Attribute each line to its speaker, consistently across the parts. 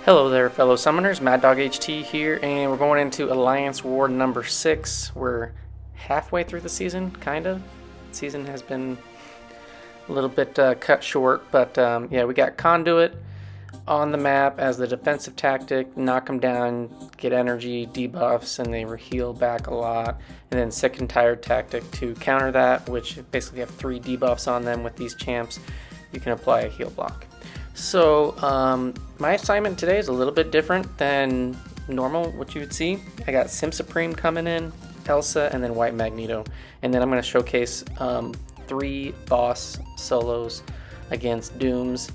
Speaker 1: Hello there, fellow summoners. Mad Dog HT here, and we're going into Alliance War number 6. We're halfway through the season, kind of. The season has been a little bit cut short, but yeah, we got Conduit on the map as the defensive tactic. Knock them down, get energy, debuffs, and they heal back a lot. And then Sick and Tired tactic to counter that, which basically have 3 debuffs on them with these champs. You can apply a heal block. So my assignment today is a little bit different than normal, what you would see. I got SymSupreme coming in, Elsa, and then White Magneto. And then I'm going to showcase 3 boss solos against Dooms,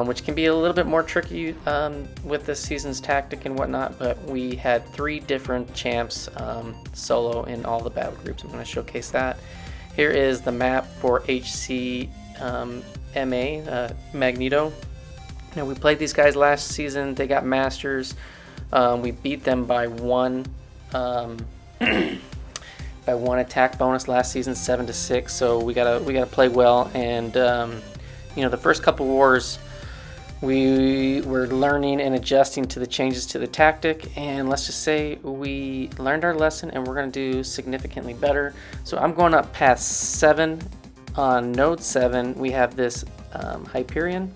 Speaker 1: which can be a little bit more tricky with this season's tactic and whatnot, but we had 3 different champs solo in all the battle groups. I'm going to showcase that. Here is the map for HC Magneto. Now, we played these guys last season. They got masters. We beat them by one by one attack bonus last season, 7-6. So we gotta play well. And you know, the first couple wars, we were learning and adjusting to the changes to the tactic. And let's just say we learned our lesson, and we're gonna do significantly better. So I'm going up past 7. On node 7, we have this Hyperion.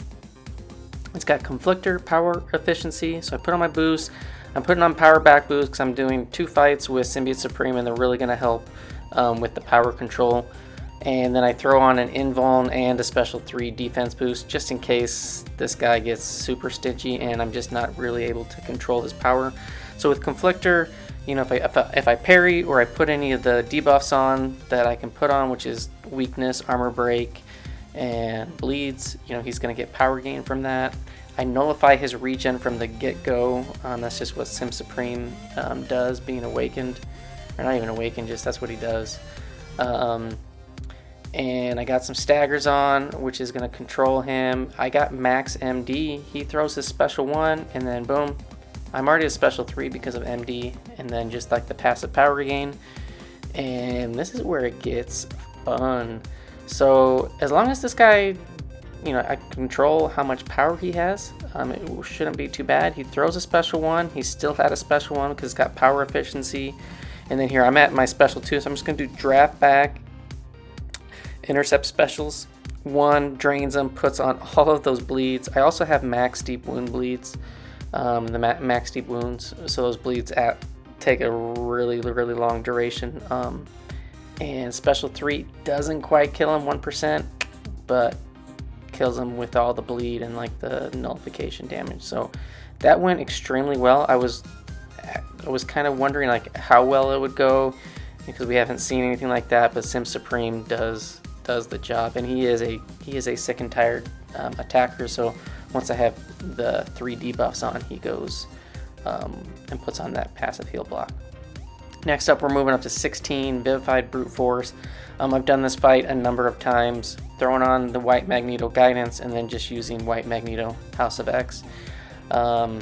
Speaker 1: It's got Conflictor, power efficiency, so I put on my boost. I'm putting on power back boost because I'm doing 2 fights with SymSupreme, and they're really going to help with the power control. And then I throw on an invuln and a special 3 defense boost just in case this guy gets super stingy and I'm just not really able to control his power. So with Conflictor, you know, if I parry or I put any of the debuffs on that I can put on, which is weakness, armor break, and bleeds, you know, he's going to get power gain from that. I nullify his regen from the get-go. That's just what SymSupreme does, being awakened. Or not even awakened, just that's what he does. And I got some staggers on, which is going to control him. I got max MD. He throws his special 1, and then boom. I'm already a special 3 because of MD, and then just like the passive power gain. And this is where it gets fun. So as long as this guy, you know, I control how much power he has, it shouldn't be too bad. He throws a special 1. He still had a special 1 because it's got power efficiency. And then here I'm at my special 2, so I'm just going to do draft back, intercept specials. 1 drains them, puts on all of those bleeds. I also have max deep wound bleeds, the max deep wounds, so those bleeds take a really long duration. And special 3 doesn't quite kill him 1%, but kills him with all the bleed and like the nullification damage. So that went extremely well. I was kind of wondering like how well it would go because we haven't seen anything like that, but SymSupreme does the job, and he is a sick and tired attacker. So once I have the 3 debuffs on, he goes and puts on that passive heal block. Next up, we're moving up to 16, Vivified Brute Force. I've done this fight a number of times, throwing on the White Magneto guidance and then just using White Magneto House of X. I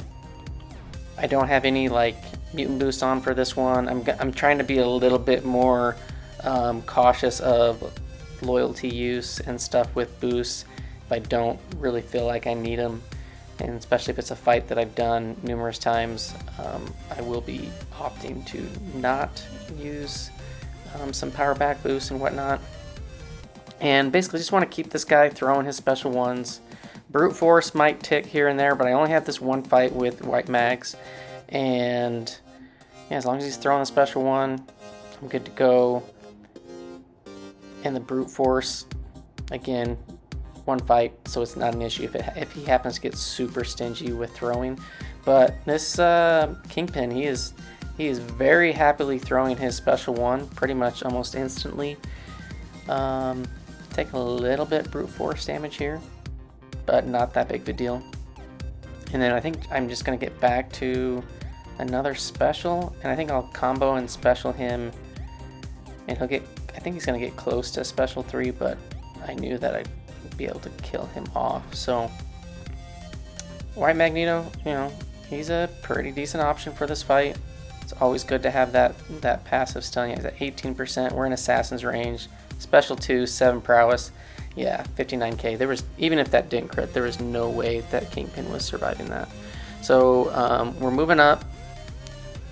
Speaker 1: don't have any like mutant boost on for this one. I'm trying to be a little bit more cautious of loyalty use and stuff with boosts if I don't really feel like I need them. And especially if it's a fight that I've done numerous times, I will be opting to not use some power back boosts and whatnot. And basically just want to keep this guy throwing his special 1s. Brute Force might tick here and there, but I only have this one fight with WhMags. And yeah, as long as he's throwing a special 1, I'm good to go. And the Brute Force, again, 1 fight, so it's not an issue if he happens to get super stingy with throwing. But this Kingpin, he is very happily throwing his special 1 pretty much almost instantly. Take a little bit brute force damage here, but not that big of a deal. And then I think I'm just gonna get back to another special, and I think I'll combo and special him, and I think he's gonna get close to special 3, but I knew that I'd be able to kill him off. So White Magneto, you know, he's a pretty decent option for this fight. It's always good to have that passive stun. He's at 18%. We're in assassin's range. Special 2, 7 prowess. Yeah, 59k. There was, even if that didn't crit, there was no way that Kingpin was surviving that. So we're moving up.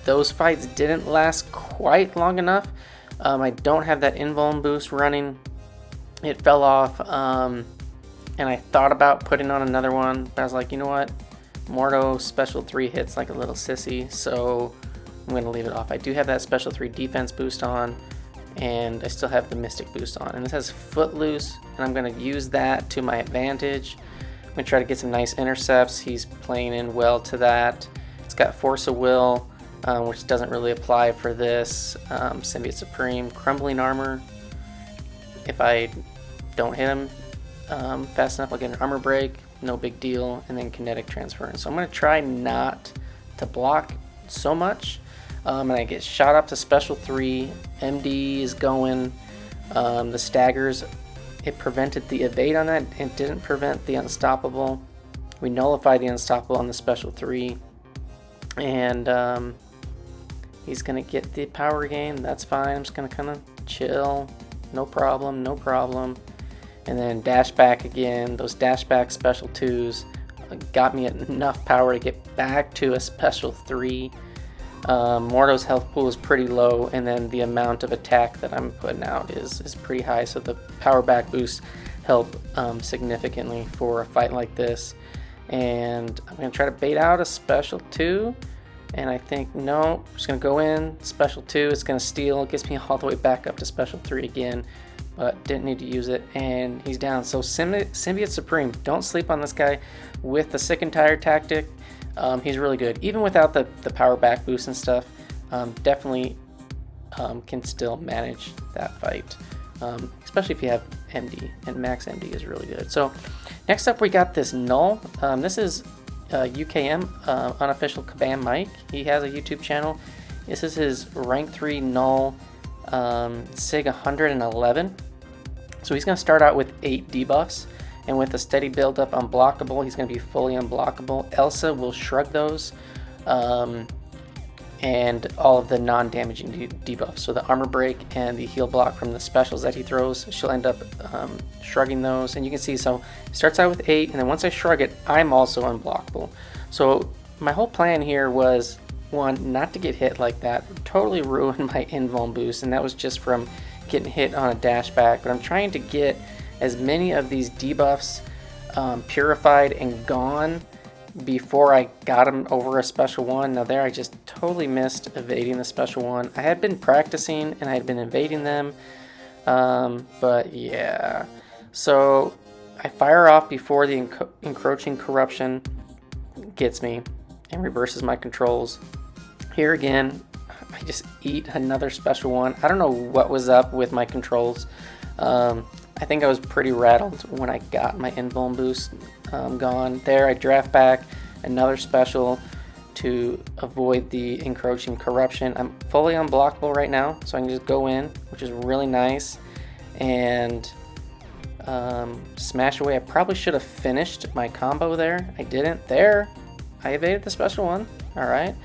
Speaker 1: Those fights didn't last quite long enough. I don't have that invuln boost running. It fell off, and I thought about putting on another one, but I was like, you know what? Mordo special 3 hits like a little sissy, so I'm going to leave it off. I do have that special 3 defense boost on, and I still have the mystic boost on. And this has Footloose, and I'm going to use that to my advantage. I'm going to try to get some nice intercepts. He's playing in well to that. It's got Force of Will, which doesn't really apply for this. SymSupreme, Crumbling Armor. If I don't hit him fast enough, I'll get an armor break. No big deal. And then kinetic transference. So I'm going to try not to block so much. And I get shot up to special 3. MD is going. The staggers, it prevented the evade on that. It didn't prevent the unstoppable. We nullified the unstoppable on the special 3. And he's going to get the power gain. That's fine. I'm just going to kind of chill. No problem, no problem. And then dash back again. Those dash back special 2s got me enough power to get back to a special 3. Mordo's health pool is pretty low, and then the amount of attack that I'm putting out is pretty high, so the power back boosts help significantly for a fight like this. And I'm going to try to bait out a special 2, and I think, no, I'm just going to go in, special 2, it's going to steal, it gets me all the way back up to special 3 again, but didn't need to use it, and he's down. So Symbiote Supreme, don't sleep on this guy with the Sick and Tired tactic. He's really good. Even without the power back boost and stuff, definitely can still manage that fight, especially if you have MD, and max MD is really good. So next up we got this Knull. This is UKM, unofficial Kabam Mike. He has a YouTube channel. This is his rank 3 Knull Sig 111. So he's going to start out with 8 debuffs, and with a steady build up unblockable, he's going to be fully unblockable. Elsa will shrug those, and all of the non-damaging debuffs. So the armor break and the heal block from the specials that he throws, she'll end up shrugging those. And you can see, so it starts out with 8, and then once I shrug it, I'm also unblockable. So my whole plan here was, one, not to get hit like that. Totally ruined my invuln boost, and that was just from getting hit on a dash back. But I'm trying to get as many of these debuffs purified and gone before I got him over a special 1. Now there I just totally missed evading the special 1. I had been practicing and I had been evading them, but yeah. So I fire off before the encroaching corruption gets me and reverses my controls. Here again, I just eat another special 1. I don't know what was up with my controls. I think I was pretty rattled when I got my invuln boost gone. There I draft back another special to avoid the encroaching corruption. I'm fully unblockable right now, so I can just go in, which is really nice, and smash away. I probably should have finished my combo there. I didn't. There, I evaded the special 1. All right,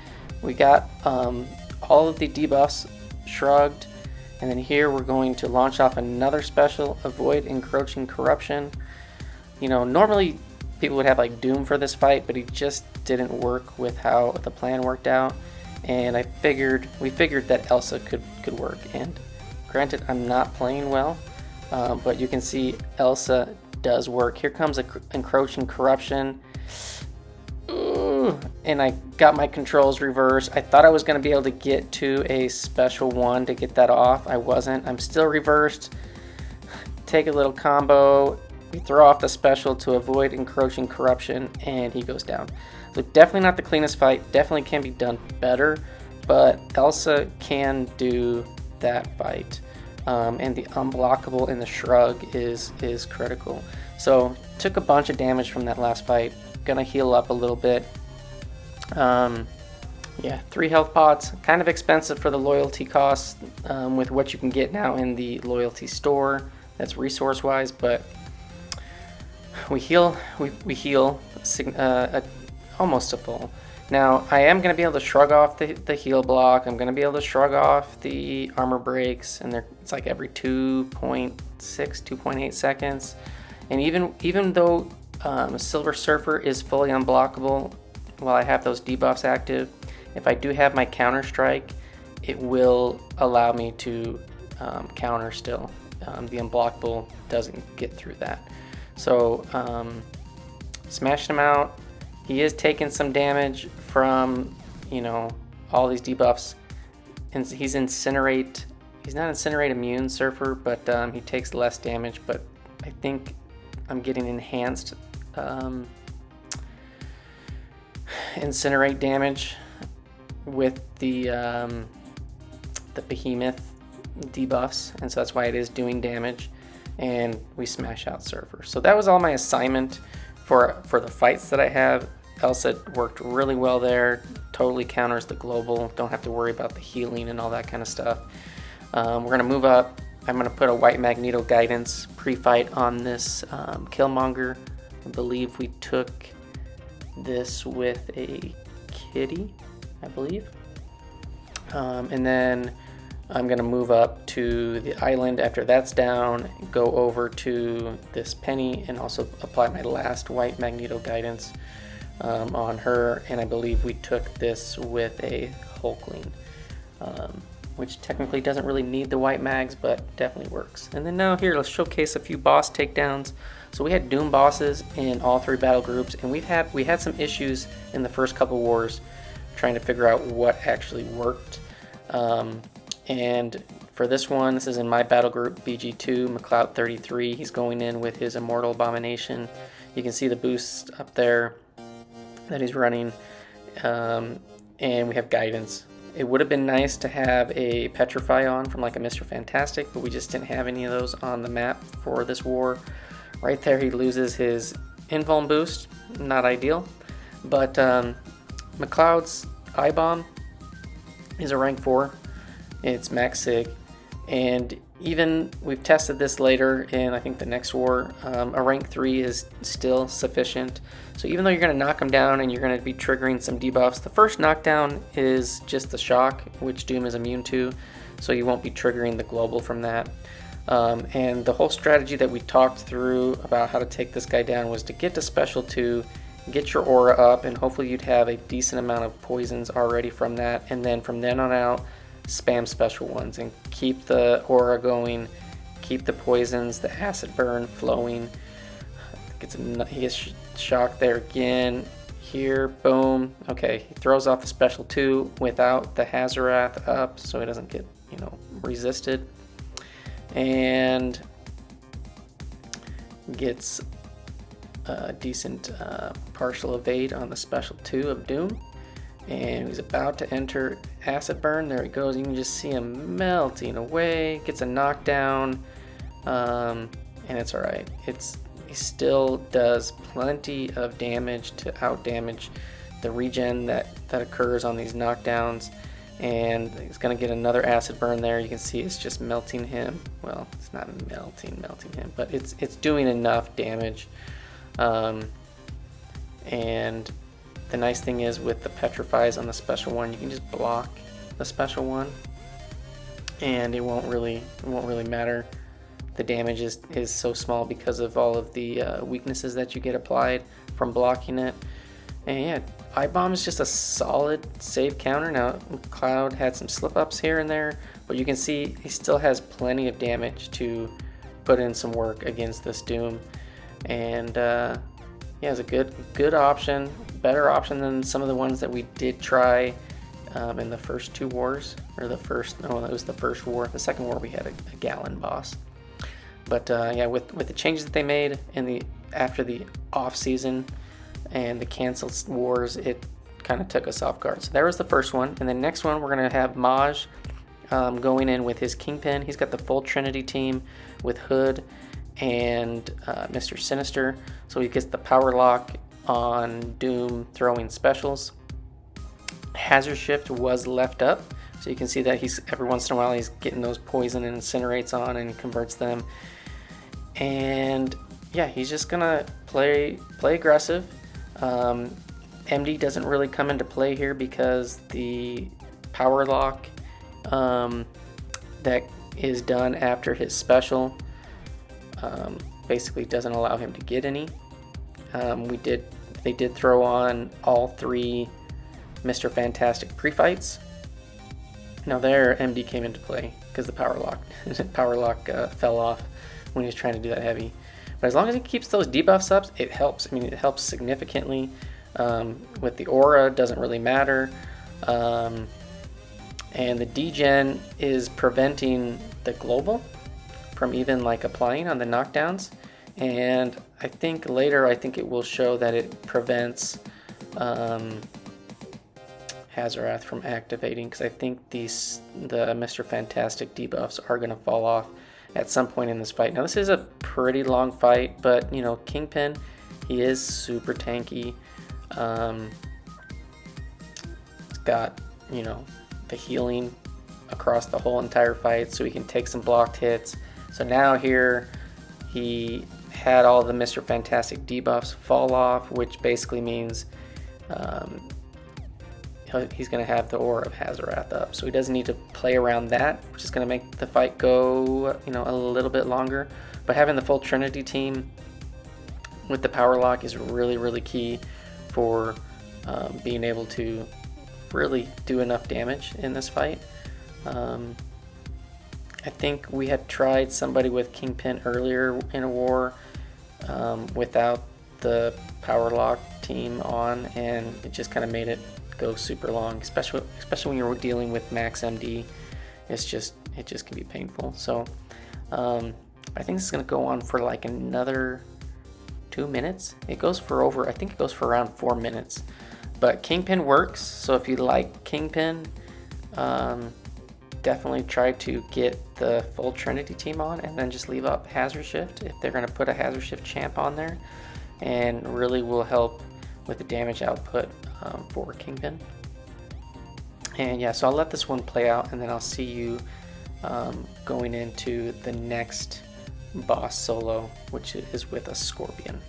Speaker 1: we got all of the debuffs shrugged. And then here we're going to launch off another special, avoid encroaching corruption. You know, normally people would have like Doom for this fight, but he just didn't work with how the plan worked out. And we figured that Elsa could work. And granted, I'm not playing well, but you can see Elsa does work. Here comes a encroaching corruption. And I got my controls reversed. I thought I was going to be able to get to a special 1 to get that off. I wasn't. I'm still reversed. Take a little combo. We throw off the special to avoid encroaching corruption, and he goes down. So definitely not the cleanest fight. Definitely can be done better, but Elsa can do that fight. And the unblockable and the shrug is critical. So took a bunch of damage from that last fight. Gonna heal up a little bit. Yeah, 3 health pots, kind of expensive for the loyalty costs with what you can get now in the loyalty store. That's resource wise, but we heal almost to full. Now I am going to be able to shrug off the heal block. I'm going to be able to shrug off the armor breaks, and it's like every 2.6, 2.8 seconds. And even though Silver Surfer is fully unblockable, while I have those debuffs active, if I do have my counter strike, it will allow me to counter still. The Unblockable doesn't get through that. So smashed him out. He is taking some damage from, you know, all these debuffs. And he's Incinerate. He's not Incinerate immune, Surfer, but he takes less damage. But I think I'm getting enhanced Incinerate damage with the Behemoth debuffs, and so that's why it is doing damage. And we smash out Surfer. So that was all my assignment for the fights that I have. Elsa worked really well there. Totally counters the global. Don't have to worry about the healing and all that kind of stuff. We're gonna move up. I'm gonna put a White Magneto Guidance pre-fight on this Killmonger. I believe we took this with a Kitty, I believe. And then I'm gonna move up to the island after that's down, go over to this Penny, and also apply my last White Magneto Guidance on her. And I believe we took this with a Hulkling, which technically doesn't really need the White Mags, but definitely works. And then now here, let's showcase a few boss takedowns. So we had Doom bosses in all 3 battle groups, and we had some issues in the first couple wars trying to figure out what actually worked. And for this one, this is in my battle group, BG2, McLeod 33. He's going in with his Immortal Abomination. You can see the boost up there that he's running. And we have Guidance. It would have been nice to have a Petrify on from like a Mr. Fantastic, but we just didn't have any of those on the map for this war. Right there, he loses his Invuln boost. Not ideal. But McLeod's iAbom is a rank 4. It's max sig, and even we've tested this later in I think the next war. A rank 3 is still sufficient. So even though you're going to knock him down and you're going to be triggering some debuffs, the first knockdown is just the shock, which Doom is immune to, so you won't be triggering the global from that. And the whole strategy that we talked through about how to take this guy down was to get to special 2, get your aura up, and hopefully you'd have a decent amount of poisons already from that, and then from then on out spam special ones and keep the aura going, keep the poisons, the acid burn flowing. He gets shocked there again. Here, boom. Okay, he throws off the special 2 without the Hazarath up, so he doesn't get, you know, resisted, and gets a decent partial evade on the special 2 of Doom. And he's about to enter acid burn. There he goes. You can just see him melting away. Gets a knockdown, and it's all right. He still does plenty of damage to out damage the regen that occurs on these knockdowns. And he's gonna get another acid burn there. You can see it's just melting him. Well, it's not melting him, but it's doing enough damage. And the nice thing is with the Petrifies on the special one, you can just block the special one, and it won't really matter. The damage is so small because of all of the weaknesses that you get applied from blocking it. And yeah, iAbom is just a solid save counter. Now, Cloud had some slip-ups here and there, but you can see he still has plenty of damage to put in some work against this Doom. And yeah, it's a good option. Better option than some of the ones that we did try in the first 2 wars, or it was the first war. The second war we had a Gallon boss. But yeah, with the changes that they made after the off season and the canceled wars, it kind of took us off guard. So there was the first one, and the next one we're gonna have Maj going in with his Kingpin. He's got the full Trinity team with Hood and Mr. Sinister, so he gets the power lock on Doom throwing specials. Hazard Shift was left up, so you can see that he's every once in a while he's getting those poison and incinerates on and converts them. And yeah, he's just gonna play aggressive. MD doesn't really come into play here because the power lock that is done after his special basically doesn't allow him to get any. We did They did throw on all 3 Mr. Fantastic pre-fights. Now their MD came into play because the power lock fell off when he was trying to do that heavy. But as long as he keeps those debuffs up, it helps. I mean, it helps significantly. With the aura, doesn't really matter. And the degen is preventing the global from even like applying on the knockdowns. And I think later, it will show that it prevents Hazarath from activating, because I think the Mr. Fantastic debuffs are going to fall off at some point in this fight. Now this is a pretty long fight, but you know, Kingpin, he is super tanky. He's got, you know, the healing across the whole entire fight, so he can take some blocked hits. So now here he had all the Mr. Fantastic debuffs fall off, which basically means he's going to have the Aura of Hazarath up, so he doesn't need to play around that, which is going to make the fight go, you know, a little bit longer. But having the full Trinity team with the power lock is really, really key for being able to really do enough damage in this fight. I think we had tried somebody with Kingpin earlier in a war without the power lock team on, and it just kind of made it go super long, especially when you're dealing with max MD. It just can be painful. So I think this is going to go on for like another 2 minutes. It goes for I think it goes for around 4 minutes. But Kingpin works, so if you like Kingpin, definitely try to get the full Trinity team on, and then just leave up Hazard Shift if they're going to put a Hazard Shift champ on there, and really will help with the damage output for Kingpin. And yeah, so I'll let this one play out, and then I'll see you going into the next boss solo, which is with a Scorpion.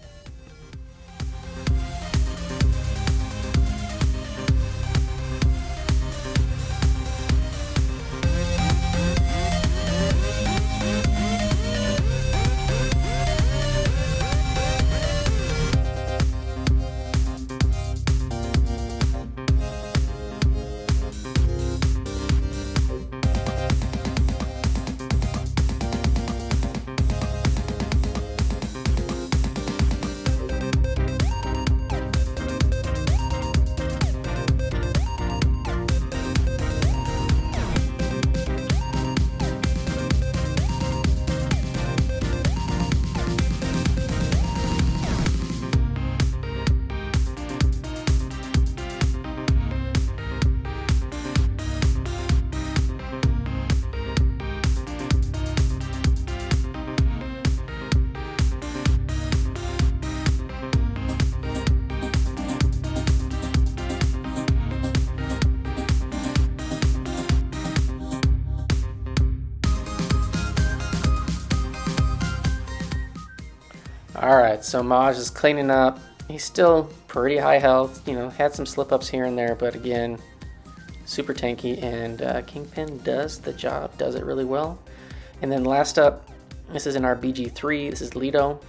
Speaker 1: Alright, so Maj is cleaning up. He's still pretty high health, you know, had some slip-ups here and there, but again, super tanky, and Kingpin does the job, does it really well. And then last up, this is in our BG3, this is Lieto.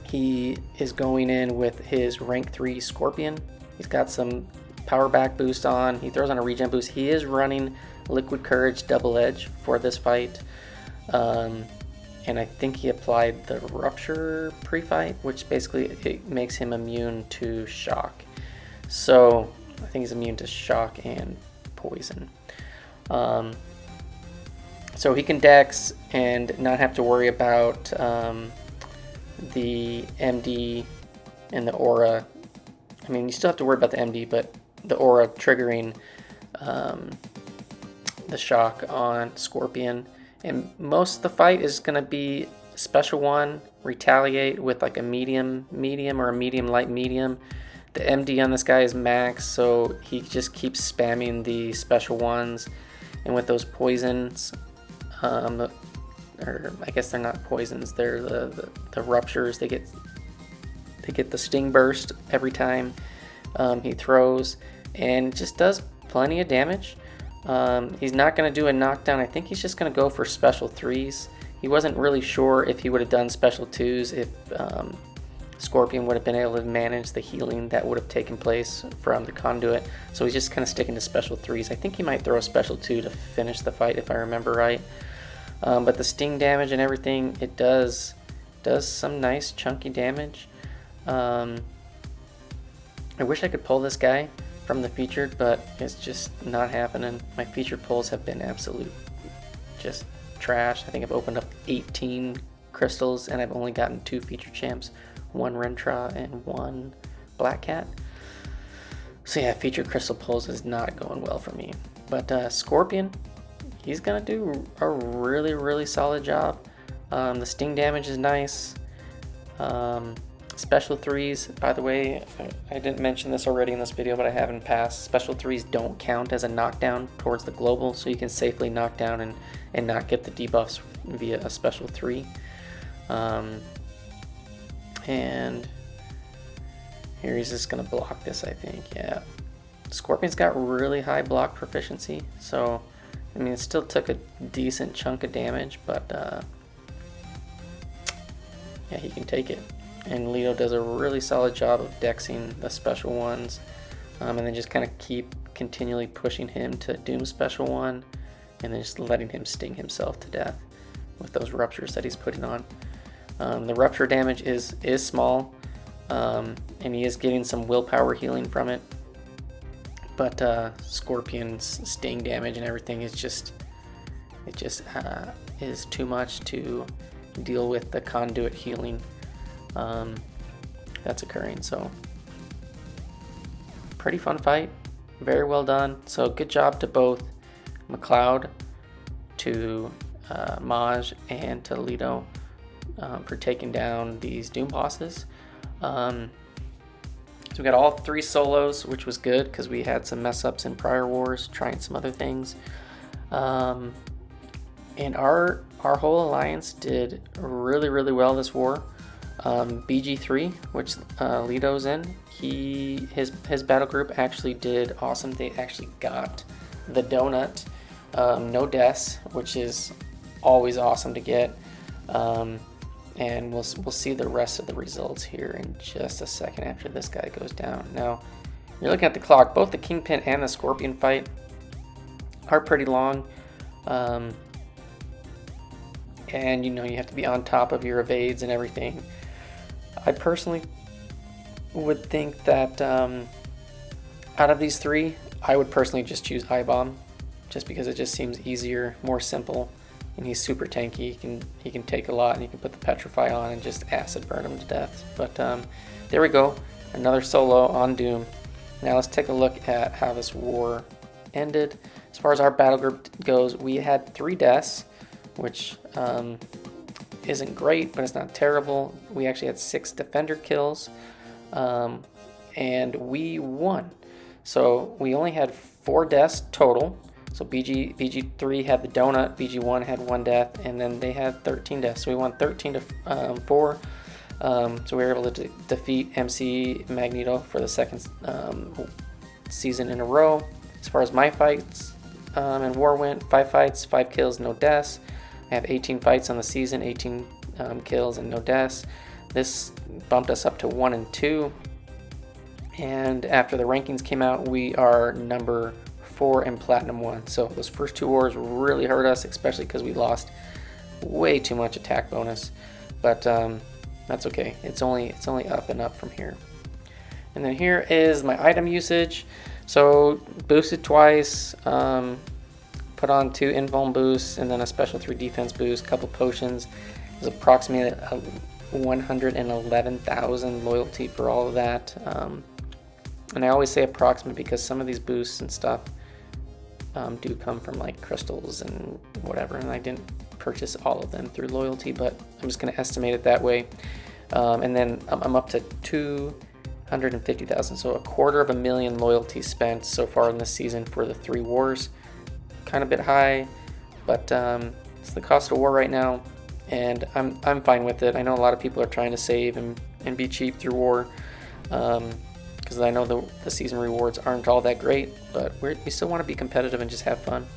Speaker 1: He is going in with his rank 3 Scorpion. He's got some power back boost on, he throws on a regen boost. He is running Liquid Courage Double Edge for this fight. And I think he applied the Rupture pre-fight, which basically it makes him immune to shock. So I think he's immune to shock and poison. So he can dex and not have to worry about the MD and the aura. I mean, you still have to worry about the MD, but the aura triggering the shock on Scorpion. And most of the fight is going to be special one, retaliate with like a medium or a medium light medium. The MD on this guy is max, so he just keeps spamming the special ones. And with those poisons, or I guess they're not poisons, they're the ruptures. They get the sting burst every time he throws, and just does plenty of damage. He's not going to do a knockdown. I think he's just going to go for special 3s. He wasn't really sure if he would have done special 2s if Scorpion would have been able to manage the healing that would have taken place from the Conduit. So he's just kind of sticking to special 3s. I think he might throw a special 2 to finish the fight if I remember right. But the sting damage and everything, it does some nice chunky damage. I wish I could pull this guy from the featured, but it's just not happening. My featured pulls have been absolute just trash. I think I've opened up 18 crystals and I've only gotten 2 featured champs, 1 Rentra and 1 Black Cat. So yeah, featured crystal pulls is not going well for me. But Scorpion, he's gonna do a really solid job. The sting damage is nice. Special 3s, by the way, I didn't mention this already in this video, but I have in past. Special 3s don't count as a knockdown towards the global, so you can safely knock down and not get the debuffs via a special 3. And here he's just gonna block this, I think. Yeah, Scorpion's got really high block proficiency, so I mean it still took a decent chunk of damage, but yeah, he can take it. And Lieto does a really solid job of dexing the special ones, and then just kind of keep continually pushing him to doom special 1, and then just letting him sting himself to death with those ruptures that he's putting on. The rupture damage is small, and he is getting some willpower healing from it, but Scorpion's sting damage and everything is just is too much to deal with the Conduit healing that's occurring. So pretty fun fight, very well done. So good job to both McLeod, to Maj, and to Lieto for taking down these Doom bosses. So we got all 3 solos, which was good because we had some mess ups in prior wars, trying some other things. And our whole alliance did really well this war. BG3, which Lieto's in, his battle group actually did awesome. They actually got the donut, no deaths, which is always awesome to get. And we'll see the rest of the results here in just a second after this guy goes down. Now, you're looking at the clock. Both the Kingpin and the Scorpion fight are pretty long. And you know you have to be on top of your evades and everything. I personally would think that out of these 3, I would personally just choose iAbom, just because it just seems easier, more simple, and he's super tanky. He can take a lot, and you can put the Petrify on and just acid burn him to death. But there we go, another solo on Doom. Now let's take a look at how this war ended. As far as our battle group goes, we had 3 deaths, which isn't great, but it's not terrible. We actually had 6 defender kills, and we won. So we only had 4 deaths total. So BG3 had the donut, BG1 had 1 death, and then they had 13 deaths. So we won 13 to 4. So we were able to defeat MC Magneto for the 2nd season in a row. As far as my fights and war went, 5 fights, 5 kills, no deaths. I have 18 fights on the season, 18 kills and no deaths. This bumped us up to 1 and 2. And after the rankings came out, we are number 4 in Platinum 1. So those first 2 wars really hurt us, especially because we lost way too much attack bonus. But that's okay. It's only up and up from here. And then here is my item usage. So boosted twice. Put on 2 invuln boosts and then a special 3 defense boost, couple potions. It was approximately 111,000 loyalty for all of that. And I always say approximate because some of these boosts and stuff do come from like crystals and whatever, and I didn't purchase all of them through loyalty, but I'm just going to estimate it that way. And then I'm up to 250,000, so 250,000 loyalty spent so far in this season for the 3 wars. Kind of a bit high, but it's the cost of war right now, and I'm fine with it. I know a lot of people are trying to save and be cheap through war, because I know the season rewards aren't all that great, but we still want to be competitive and just have fun.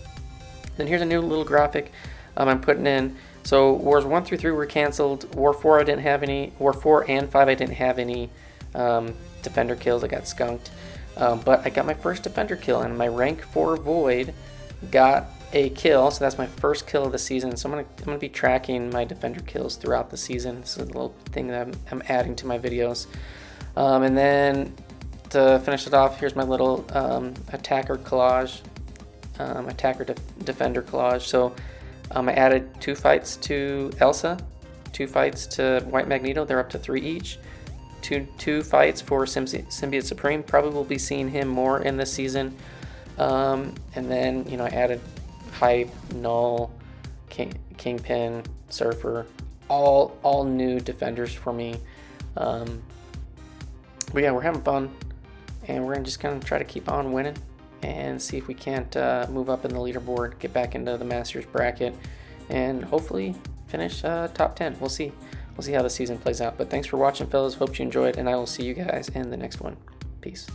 Speaker 1: Then here's a new little graphic I'm putting in So Wars 1 through 3 were canceled. War 4 I didn't have any. War 4 and 5 I didn't have any defender kills. I got skunked. But I got my first defender kill, and my rank 4 Void got a kill. So that's my first kill of the season. So I'm gonna be tracking my defender kills throughout the season. This is a little thing that I'm adding to my videos. And then to finish it off, here's my little attacker collage, defender collage. So I added 2 fights to Elsa, 2 fights to White Magneto. They're up to 3 each. Two fights for Symbiote Supreme. Probably will be seeing him more in this season. And then, you know, I added Hype, Knull, Kingpin, Surfer, all new defenders for me. But yeah, we're having fun, and we're just gonna try to keep on winning and see if we can't move up in the leaderboard, get back into the Masters bracket, and hopefully finish top 10. We'll see. We'll see how the season plays out. But thanks for watching, fellas. Hope you enjoyed, and I will see you guys in the next one. Peace.